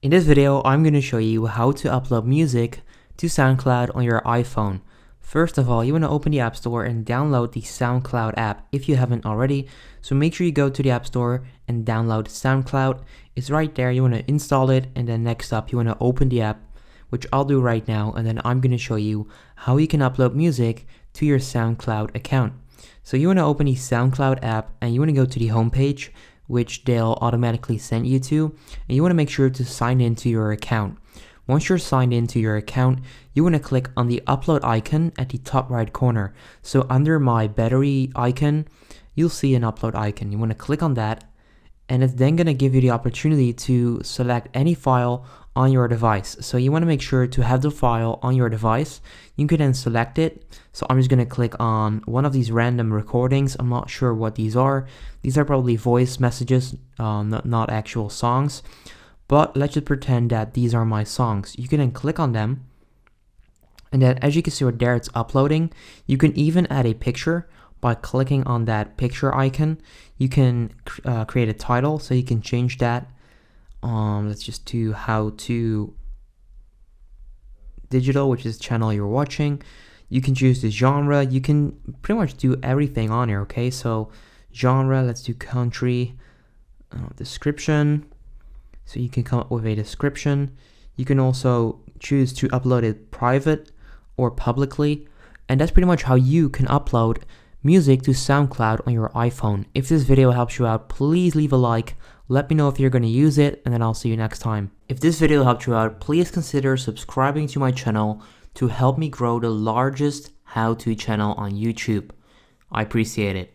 In this video, I'm going to show you how to upload music to SoundCloud on your iPhone. First of all, you want to open the App Store and download the Soundcloud app if you haven't already. So make sure you go to the App Store and download SoundCloud. It's right there. You want to install it, and then next up, you want to open the app, which I'll do right now, and then I'm going to show you how you can upload music to your SoundCloud account. So you want to open the Soundcloud app and you want to go to the home page, which they'll automatically send you to, and you want to make sure to sign into your account. Once you're signed into your account, you want to click on the upload icon at the top right corner. So under my battery icon, you'll see an upload icon. You want to click on that, and it's then going to give you the opportunity to select any file on your device. So you want to make sure to have the file on your device. You can then select it. So I'm just going to click on one of these random recordings. I'm not sure what these are. These are probably voice messages, not actual songs. But let's just pretend that these are my songs. You can then click on them. And then as you can see right there, it's uploading. You can even add a picture by clicking on that picture icon. You can create a title, so you can change that. Let's just do how to digital, which is channel you're watching. You can choose the genre. You can pretty much do everything on here. Okay, so genre, let's do country. Description, so you can come up with a description. You can also choose to upload it private or publicly, and that's pretty much how you can upload music to SoundCloud on your iPhone. If this video helps you out, please leave a like. Let me know if you're going to use it, and then I'll see you next time. If this video helped you out, please consider subscribing to my channel to help me grow the largest how-to channel on YouTube. I appreciate it.